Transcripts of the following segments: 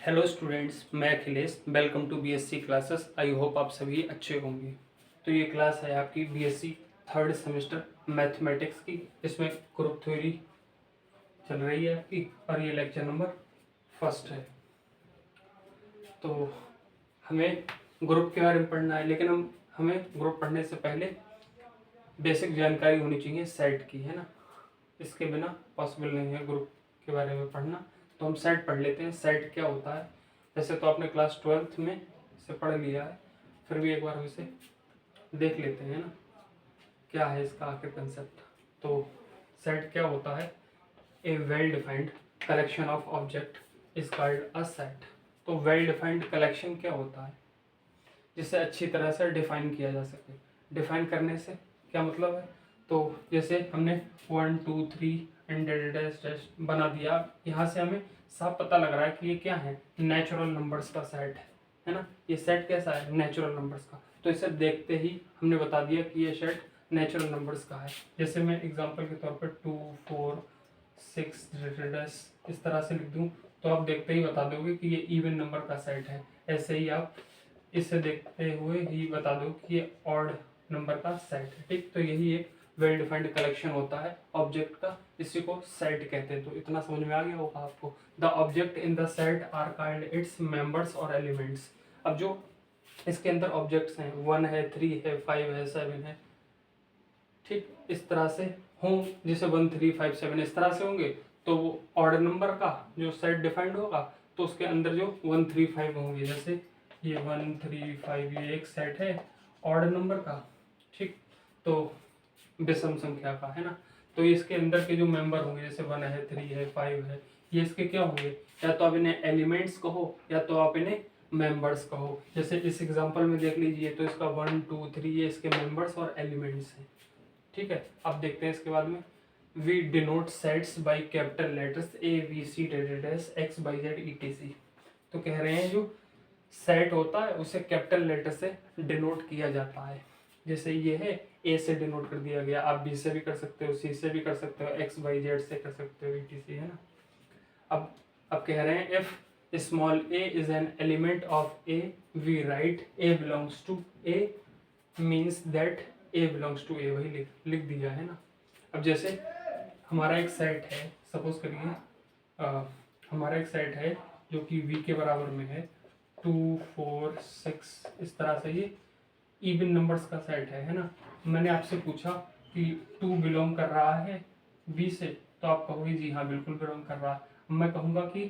Hello students, मैं Akhilesh. Welcome to BSc classes. I hope आप सभी अच्छे होंगे। तो ये क्लास है आपकी बीएससी थर्ड सेमेस्टर मैथमेटिक्स की। इसमें ग्रुप थ्योरी चल रही है आपकी और ये लेक्चर नंबर फर्स्ट है। तो हमें ग्रुप के बारे में पढ़ना है, लेकिन हमें ग्रुप पढ़ने से पहले बेसिक जानकारी होनी चाहिए सेट की, है ना। इसके बिना पॉसिबल नहीं है ग्रुप के बारे में पढ़ना। तो हम सेट पढ़ लेते हैं। सेट क्या होता है? वैसे तो आपने क्लास 12th में इसे पढ़ लिया है, फिर भी एक बार हम इसे देख लेते हैं ना, क्या है इसका आखिर कंसेप्ट। तो सेट क्या होता है? A well defined collection of object is called a set. तो वेल डिफाइंड कलेक्शन क्या होता है? जिसे अच्छी तरह से डिफाइन किया जा सके। डिफाइन करने से क्या मतलब है? तो जैसे हमने 1 2 3 एंड डैश डैश बना दिया, यहाँ से हमें साफ पता लग रहा है कि ये क्या है, नेचुरल नंबर्स का सेट है ना। ये सेट कैसा है? नेचुरल नंबर्स का। तो इसे देखते ही हमने बता दिया कि ये सेट नेचुरल नंबर्स का है। जैसे मैं एग्जांपल के तौर पर 2 4 6 डैश इस तरह से लिख दूँ, तो आप देखते ही बता दोगे कि ये इवन नंबर का सेट है। ऐसे ही आप इसे देखते हुए ही बता दो कि ये ऑड नंबर का सेट है। ठीक, तो यही एक वेल डिफाइंड कलेक्शन होता है ऑब्जेक्ट का, इसी को सेट कहते हैं। तो इतना समझ में आ गया होगा आपको। The object in the set are called its members और एलिमेंट्स। अब जो इसके अंदर ऑब्जेक्ट्स हैं, 1 है, 3 है, 5 है, 7 है, ठीक, इस तरह से हों, जैसे 1 3 5 7 इस तरह से होंगे, तो वो ऑड नंबर का जो सेट डिफाइंड होगा, तो उसके अंदर जो 1 3 5 होंगे, जैसे ये 1 3 5 ये एक सेट है ऑड नंबर का। ठीक, तो विषम संख्या का, है ना। तो इसके अंदर के जो मेंबर होंगे, जैसे 1 है, 3 है, 5 है, ये इसके क्या होंगे? या तो आप इन्हें एलिमेंट्स कहो या तो आप इन्हें मेंबर्स कहो। जैसे इस एग्जांपल में देख लीजिए, तो इसका 1 2 3 ये इसके मेंबर्स और एलिमेंट्स हैं। ठीक है, अब देखते हैं इसके बाद में। We denote sets by capital letters A B C डेस एक्स वाई जेड ई तो कह रहे हैं जो सेट होता है उसे कैपिटल लेटर से डिनोट किया जाता है। जैसे ये है, ए से डिनोट कर दिया गया, आप बी से भी कर सकते हो, सी से भी कर सकते हो, एक्स वाई जेड से कर सकते हो, ई है ना। अब कह रहे हैं if small a is an element of A we write a belongs to A means that a belongs to A, वही लिख दिया है ना। अब जैसे हमारा एक सेट है, सपोज करिए हमारा एक सेट है जो कि वी के बराबर में है, 2 4 6 इस तरह से ये इवन नंबर्स का सेट है ना। मैंने आपसे पूछा कि 2 बिलोंग कर रहा है वी से, तो आप कहोगे जी हाँ बिल्कुल बिलोंग कर रहा है। मैं कहूँगा कि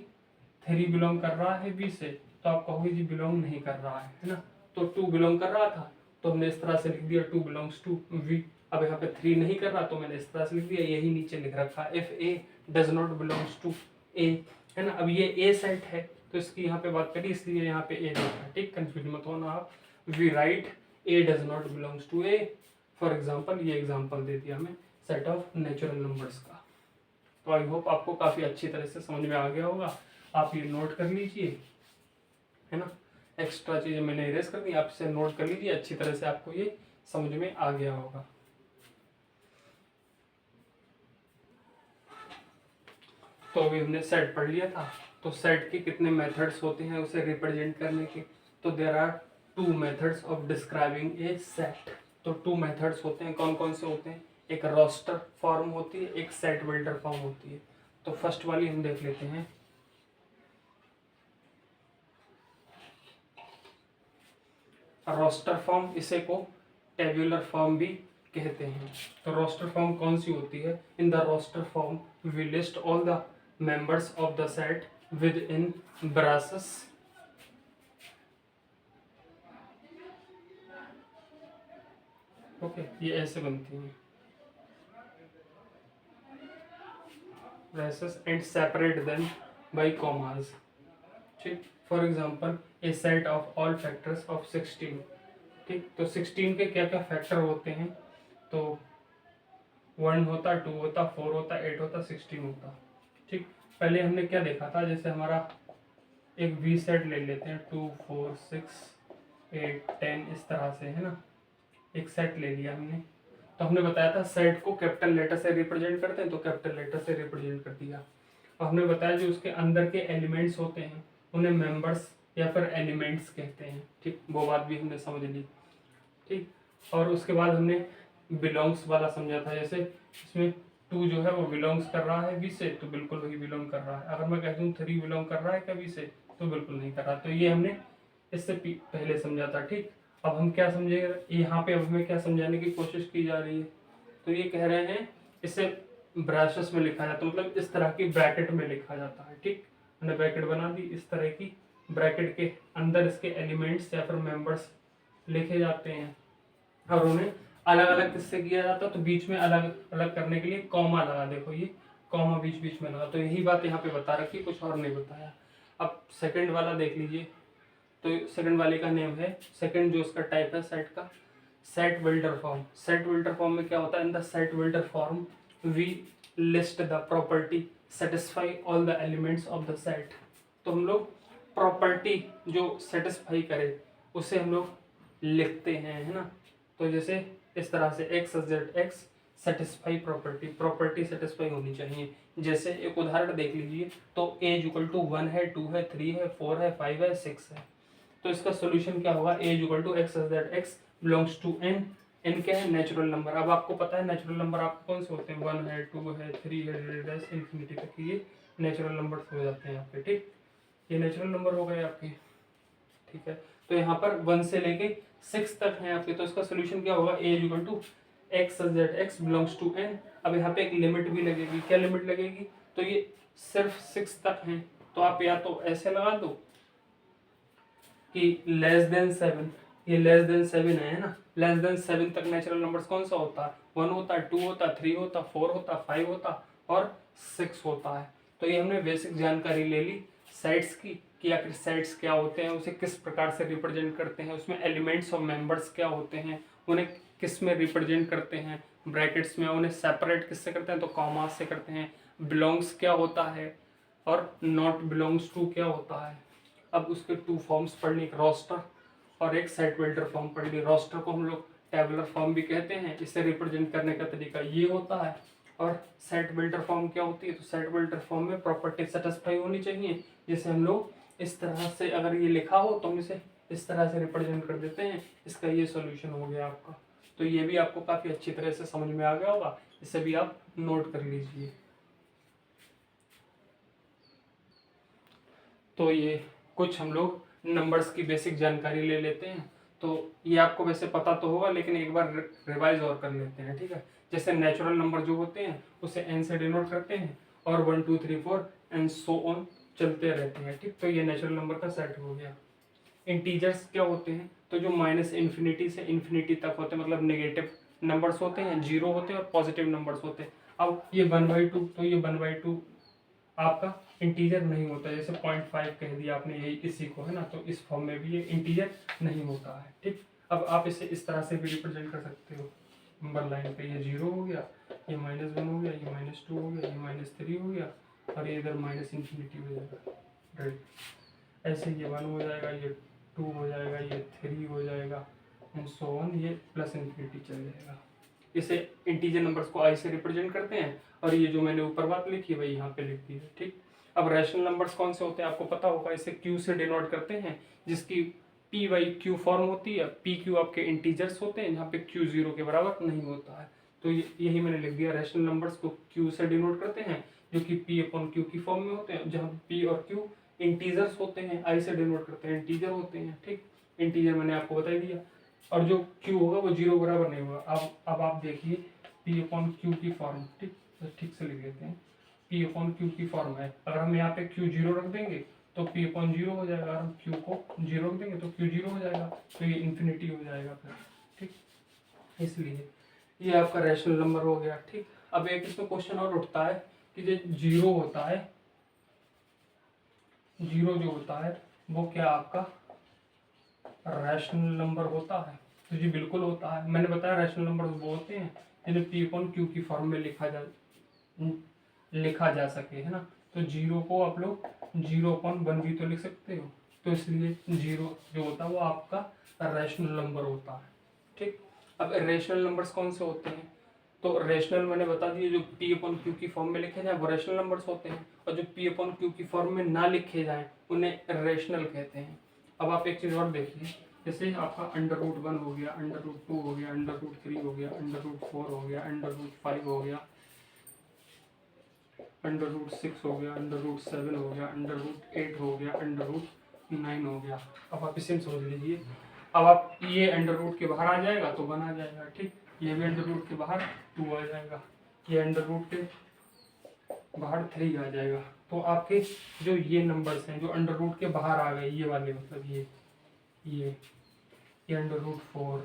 3 बिलोंग कर रहा है वी से, तो आप कहोगे जी बिलोंग नहीं कर रहा है ना। तो 2 बिलोंग कर रहा था तो हमने इस तरह से लिख दिया 2 बिलोंग्स टू वी। अब यहाँ पे 3 नहीं कर रहा तो मैंने इस तरह से लिख दिया, यही नीचे लिख रखा if a does not belongs to A, है ना। अब ये ए सेट है तो इसकी यहाँ पे बात करी, इसलिए यहाँ पे ए लिखा है। ठीक, कंफ्यूज मत होना आप। We write a does not belongs to a. For example, ये एग्जाम्पल दे दिया हमें सेट ऑफ नेचुरल नंबर्स का। तो आई होप आपको काफ़ी अच्छी तरह से समझ में आ गया होगा। आप ये नोट कर लीजिए, है ना। एक्स्ट्रा चीज़ें मैंने इरेज कर दी, आप इसे नोट कर लीजिए, अच्छी तरह से आपको ये समझ में आ गया होगा। तो अभी हमने सेट पढ़ लिया था। तो सेट के कितने मेथड्स होते हैं उसे रिप्रेजेंट करने के? तो there are 2 methods of describing a set. तो 2 मेथड्स होते हैं। कौन कौन से होते हैं? एक रोस्टर फॉर्म होती है, एक सेट बिल्डर फॉर्म होती है। तो फर्स्ट वाली हम देख लेते हैं। रोस्टर फॉर्म, इसे को टेब्यूलर फॉर्म भी कहते हैं। तो रोस्टर फॉर्म कौन सी होती है? In the roster form we list all the members of the set within braces. Okay, ये ऐसे बनती हैं braces and separate them by commas. ठीक, for example a set of all factors of 16। ठीक, तो 16 के क्या क्या फैक्टर होते हैं? तो 1 होता, 2 होता, 4 होता, 8 होता, 16 होता। ठीक, पहले हमने क्या देखा था? जैसे हमारा एक वी सेट ले लेते हैं, 2 4 6 8 10 इस तरह से, है ना। एक सेट ले लिया हमने, तो हमने बताया था सेट को कैपिटल लेटर से रिप्रेजेंट करते हैं, तो कैपिटल लेटर से रिप्रेजेंट कर दिया। और हमने बताया जो उसके अंदर के एलिमेंट्स होते हैं उन्हें मेंबर्स या फिर एलिमेंट्स कहते हैं। ठीक, वो बात भी हमने समझ ली। ठीक, और उसके बाद हमने बिलोंग्स वाला समझा था। जैसे इसमें 2 जो है वो बिलोंग्स कर रहा है वी से, तो बिल्कुल वही बिलोंग कर रहा है। अगर मैं कह दूँ 3 बिलोंग कर रहा है क्या वी से, तो बिल्कुल नहीं कर रहा। तो ये हमने इससे पहले समझा था। ठीक, अब हम क्या समझेंगे यहाँ पे, अब हमें क्या समझाने की कोशिश की जा रही है, तो ये कह रहे हैं इसे ब्रैसेस में लिखा जाता है, मतलब इस तरह की ब्रैकेट में लिखा जाता है। ठीक, मैंने ब्रैकेट बना दी, इस तरह की ब्रैकेट के अंदर इसके एलिमेंट्स या फिर मेंबर्स लिखे जाते हैं और उन्हें अलग अलग किससे किया जाता है, तो बीच में अलग अलग करने के लिए कॉमा लगा। देखो ये कॉमा बीच बीच में लगा, तो यही बात यहाँ पे बता रखी, कुछ और नहीं बताया। अब सेकंड वाला देख लीजिए, तो सेकंड वाले का नेम है, सेकंड जो उसका टाइप है सेट का, set builder form. Set builder form में क्या होता है, in the set builder form we list the property satisfy all the elements of the set. तो हम लोग प्रॉपर्टी जो सेटिस्फाई करे उसे हम लोग लिखते हैं, है ना। तो जैसे इस तरह से x z x satisfy property, property satisfy होनी चाहिए। जैसे एक उदाहरण देख लीजिए, तो ए इक्वल टू 1 है, 2 है, 3 है, 4 है, 5 है, 6 है। तो इसका सोल्यूशन क्या होगा, A equal to x z x belongs to N. N क्या है, नेचुरल नंबर। अब आपको पता है नेचुरल नंबर आपको कौन से होते हैं, 1 है, 2 है, 3 है, इन्फिनिटी तक ये नेचुरल नंबर हो जाते हैं आपके। ठीक, ये नेचुरल नंबर हो गए आपके। ठीक है, तो यहाँ पर 1 से लेके 6 तक है आपके। तो इसका सोल्यूशन क्या होगा, A equal to x z x belongs to N. अब यहाँ पे एक लिमिट भी लगेगी, क्या लिमिट लगेगी, तो ये सिर्फ 6 तक है, तो आप या तो ऐसे लगा दो कि लेस देन 7, ये लेस देन 7 है ना, लेस देन 7 तक नेचुरल नंबर्स कौन सा होता है, 1 होता है, 2 होता है, 3 होता, 4 होता, 5 होता और 6 होता है। तो ये हमने बेसिक जानकारी ले ली सेट्स की, कि आखिर सेट्स क्या होते हैं, उसे किस प्रकार से रिप्रेजेंट करते हैं, उसमें एलिमेंट्स और मेंबर्स क्या होते हैं, उन्हें किस में रिप्रेजेंट करते हैं, ब्रैकेट्स में उन्हें सेपरेट किससे करते हैं, तो कॉमा से करते हैं, बिलोंग्स क्या होता है और नॉट बिलोंग्स टू क्या होता है। अब उसके 2 फॉर्म्स पढ़ ली, एक रोस्टर और एक सेट बिल्डर फॉर्म पढ़ ली। रोस्टर को हम लोग टेबुलर फॉर्म भी कहते हैं, इसे रिप्रेजेंट करने का तरीका ये होता है। और सेट बिल्डर फॉर्म क्या होती है, तो सेट बिल्डर फॉर्म में प्रॉपर्टी सेटिस्फाई होनी चाहिए, जिसे हम लोग इस तरह से, अगर ये लिखा हो तो हम इसे इस तरह से रिप्रेजेंट कर देते हैं। इसका ये सॉल्यूशन हो गया आपका। तो ये भी आपको काफ़ी अच्छी तरह से समझ में आ गया होगा, इसे भी आप नोट कर लीजिए। तो ये कुछ हम लोग नंबर्स की बेसिक जानकारी ले लेते हैं। तो ये आपको वैसे पता तो होगा, लेकिन एक बार रिवाइज और कर लेते हैं। ठीक है, जैसे नेचुरल नंबर जो होते हैं उसे n से डिनोट करते हैं और 1 2 3 4 एंड सो ऑन चलते रहते हैं। ठीक, तो ये नेचुरल नंबर का सेट हो गया। इंटीजर्स क्या होते हैं, तो जो माइनस इन्फिनिटी से इन्फिनिटी तक होते हैं, मतलब नेगेटिव नंबर्स होते हैं, 0 होते हैं और पॉजिटिव नंबर्स होते हैं। अब ये 1/2, तो ये 1/2 आपका इंटीजर नहीं होता। जैसे 0.5 कह दिया आपने यही इसी को, है ना, तो इस फॉर्म में भी ये इंटीजर नहीं होता है। ठीक, अब आप इसे इस तरह से भी रिप्रेजेंट कर सकते हो, नंबर लाइन पे ये 0 हो गया, ये -1 हो गया, ये -2 हो गया, ये -3 हो गया और ये इधर माइनस इन्फिनिटी हो जाएगा। राइट, ऐसे ये 1 हो जाएगा, ये 2 हो जाएगा, ये 3 हो जाएगा एंड सो ऑन, ये प्लस इन्फिनिटी चल जाएगा। इसे इंटीजर नंबर्स को आई से रिप्रेजेंट करते हैं और ये जो मैंने ऊपर बात लिखी है वही यहाँ पे लिख दी है। ठीक, अब रैशनल नंबर्स कौन से होते हैं आपको पता होगा, इसे क्यू से डिनोट करते हैं, जिसकी पी वाई क्यू फॉर्म होती है। पी क्यू आपके इंटीजर्स होते हैं, जहाँ पे क्यू 0 के बराबर नहीं होता है। तो यही मैंने लिख दिया, रैशनल नंबर्स को क्यू से डिनोट करते हैं, जो कि पी अपॉन क्यू की फॉर्म में होते हैं, जहाँ पी और क्यू इंटीजर्स होते हैं। आई से डिनोट करते हैं, इंटीजर होते हैं। ठीक, इंटीजर मैंने आपको बता दिया। और जो क्यू होगा वो 0 बराबर नहीं होगा। अब आप देखिए पी अपॉन क्यू की फॉर्म, ठीक, तो ठीक से लिख देते हैं, पी अपॉन क्यू की फॉर्म है। अगर हम यहाँ पे क्यू 0 रख देंगे तो पी अपॉन 0 हो जाएगा, अगर हम क्यू को 0 रख देंगे तो क्यू 0 हो जाएगा, तो ये इन्फिनिटी हो जाएगा फिर। ठीक, इसलिए ये आपका रैशनल नंबर हो गया। ठीक, अब एक इसमें क्वेश्चन और उठता है कि जो 0 होता है, 0 जो होता है वो क्या आपका रैशनल नंबर होता है? तो जी बिल्कुल होता है। मैंने बताया रैशनल नंबर वो होते हैं जिन्हें पी अपॉन क्यू की फॉर्म में लिखा जा सके, है ना। तो 0 को आप लोग 0/1 भी तो लिख सकते हो, तो इसलिए 0 जो होता है वो आपका रैशनल नंबर होता है। ठीक, अब इरेशनल नंबर्स कौन से होते हैं, तो रेशनल मैंने बता दिया, जो पी अपॉन क्यू की फॉर्म में लिखे जाए वो रेशनल नंबर्स होते हैं, और जो पी अपॉन क्यू की फॉर्म में ना लिखे जाएं उन्हें रेशनल कहते हैं। अब आप एक चीज़ और देखिए, जैसे आपका √1 हो गया, √2 हो गया, √3 हो गया, √4 हो गया, √5 हो गया, √6 हो गया, √7 हो गया, √8 हो गया, √9 हो गया। अब आप इसे समझ लीजिए। अब आप ये अंडर रूट के बाहर आ जाएगा तो 1 आ जाएगा, ठीक। ये भी अंडर रूट के बाहर 2 आ जाएगा, ये अंडर रूट के बाहर 3 आ जाएगा। तो आपके जो ये नंबर्स हैं जो अंडर रूट के बाहर आ गए, ये वाले मतलब ये √4,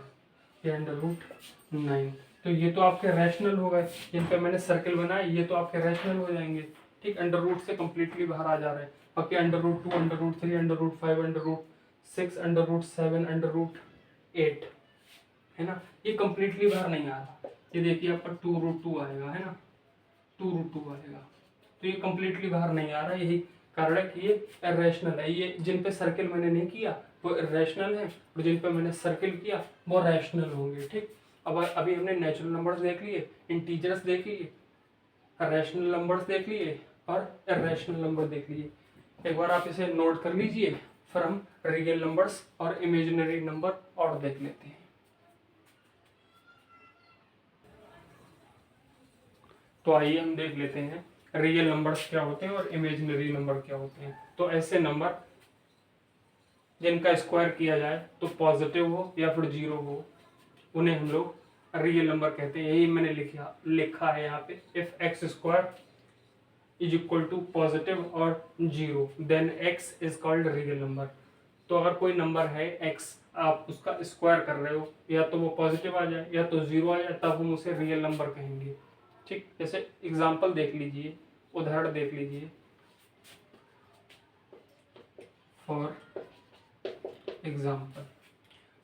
ये √9, तो ये तो आपके रैशनल हो गए, जिन पे मैंने सर्कल बनाया ये तो आपके रैशनल हो जाएंगे, ठीक। अंडर रूट से कंप्लीटली बाहर आ जा रहे हैं। बाकी √2, √3, √5, √6, √7, √8 है ना, ये कंप्लीटली बाहर नहीं आ रहा। ये देखिए आपका 2√2 आएगा, है ना, 2√2 आएगा, तो ये कंप्लीटली बाहर नहीं आ रहा। यही कारण है कि ये इरेशनल है। ये जिन पे सर्किल मैंने नहीं किया वो इरेशनल है, और जिन पे मैंने सर्किल किया वो रैशनल होंगे, ठीक। अब अभी हमने नेचुरल नंबर्स देख लिए, इंटीजर्स देख लिए, रैशनल नंबर्स देख लिए और इरेशनल नंबर देख लिए। एक बार आप इसे नोट कर लीजिए, फिर हम रियल नंबर्स और इमेजिनरी नंबर और देख लेते हैं। तो आइए हम देख लेते हैं रियल नंबर्स क्या होते हैं और इमेजिनरी नंबर क्या होते हैं। तो ऐसे नंबर जिनका स्क्वायर किया जाए तो पॉजिटिव हो या फिर 0 हो, उन्हें हम लोग रियल नंबर कहते हैं। यही मैंने लिखा है यहाँ पे, if x² is equal to positive और 0 then x is called real number. तो अगर कोई नंबर है x, आप उसका स्क्वायर कर रहे हो, या तो वो पॉजिटिव आ जाए या तो 0 आ जाए, तब हम उसे रियल नंबर कहेंगे, ठीक। जैसे एग्जाम्पल देख लीजिए, उदाहरण देख लीजिए। फॉर एग्जाम्पल,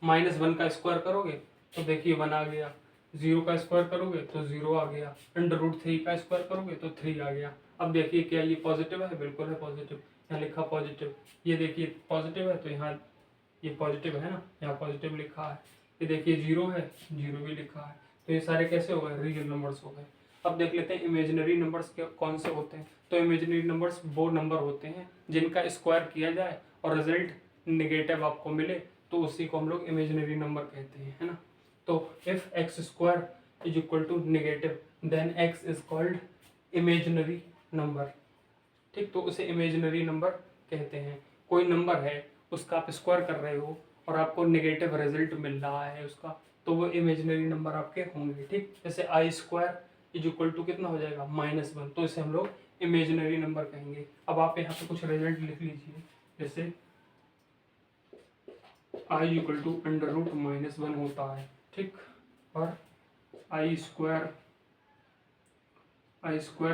-1 का स्क्वायर करोगे तो देखिए 1 आ गया, 0 का स्क्वायर करोगे तो 0 आ गया, √3 का स्क्वायर करोगे तो 3 आ गया। अब देखिए क्या ये पॉजिटिव है? बिल्कुल है पॉजिटिव, यहाँ लिखा पॉजिटिव। ये देखिए पॉजिटिव है तो यहाँ ये पॉजिटिव है ना, यहाँ पॉजिटिव लिखा है। ये देखिए 0 है, 0 भी लिखा है। तो ये सारे कैसे हो गए? रियल नंबर्स हो गए। अब देख लेते हैं इमेजिनरी नंबर्स कौन से होते हैं। तो इमेजिनरी नंबर्स वो नंबर होते हैं जिनका स्क्वायर किया जाए और रिजल्ट निगेटिव आपको मिले, तो उसी को हम लोग इमेजिनरी नंबर कहते हैं, है ना। तो if x² is equal to negative then x is called imaginary number, ठीक। तो उसे इमेजिनरी नंबर कहते हैं। कोई नंबर है उसका आप स्क्वायर कर रहे हो और आपको नेगेटिव रिजल्ट मिल रहा है उसका, तो वो इमेजिनरी नंबर आपके होंगे, ठीक। जैसे i² इज इक्वल टू कितना हो जाएगा? -1, तो इसे हम लोग इमेजिनरी नंबर कहेंगे। अब आप यहाँ पे कुछ रिजल्ट लिख लीजिए, जैसे i इक्वल टू √-1 होता है, ठीक। और i² इज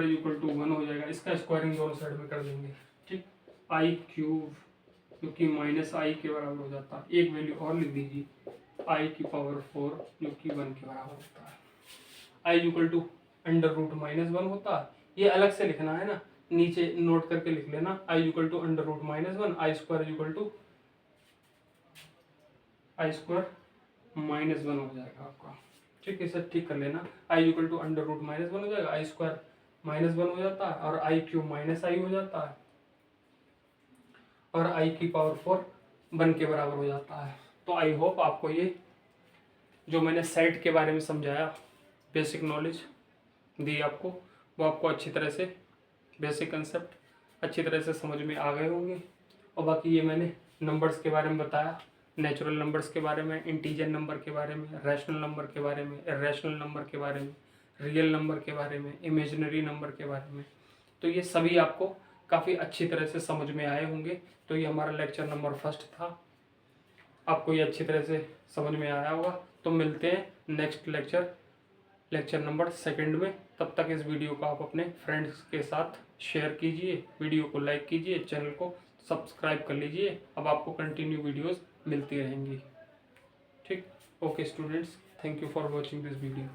इक्वल टू 1 हो जाएगा। इसका स्क्वायरिंग दोनों साइड में कर देंगे, ठीक। i³ जो कि -i के बराबर हो जाता है। एक वैल्यू और लिख दीजिए, i⁴ जो कि 1 के बराबर होता है। i इक्वल टू √-1 होता है। ये अलग से लिखना है ना, नीचे नोट करके लिख लेना, i equal to √-1, i² equal to i² -1 हो जाएगा आपका, ठीक। इसे ठीक कर लेना, i इक्वल टू √-1 हो जाएगा, i² -1 हो जाता है और i³ -i हो जाता है और i⁴ 1 के बराबर हो जाता है। तो आई होप आपको ये जो मैंने सेट के बारे में समझाया, बेसिक नॉलेज दी आपको, वो आपको अच्छी तरह से बेसिक कंसेप्ट अच्छी तरह से समझ में आ गए होंगे। और बाकी ये मैंने नंबर्स के बारे में बताया, नेचुरल नंबर्स के बारे में, इंटीजर नंबर के बारे में, रैशनल नंबर के बारे में, इरेशनल नंबर के बारे में, रियल नंबर के बारे में, इमेजिनरी नंबर के बारे में। तो ये सभी आपको काफ़ी अच्छी तरह से समझ में आए होंगे। तो ये हमारा लेक्चर नंबर 1 था, आपको ये अच्छी तरह से समझ में आया होगा। तो मिलते हैं नेक्स्ट लेक्चर नंबर 2 में। तब तक इस वीडियो को आप अपने फ्रेंड्स के साथ शेयर कीजिए, वीडियो को लाइक कीजिए, चैनल को सब्सक्राइब कर लीजिए। अब आपको कंटिन्यू वीडियोस मिलती रहेंगी, ठीक। Okay students, thank you for watching this video.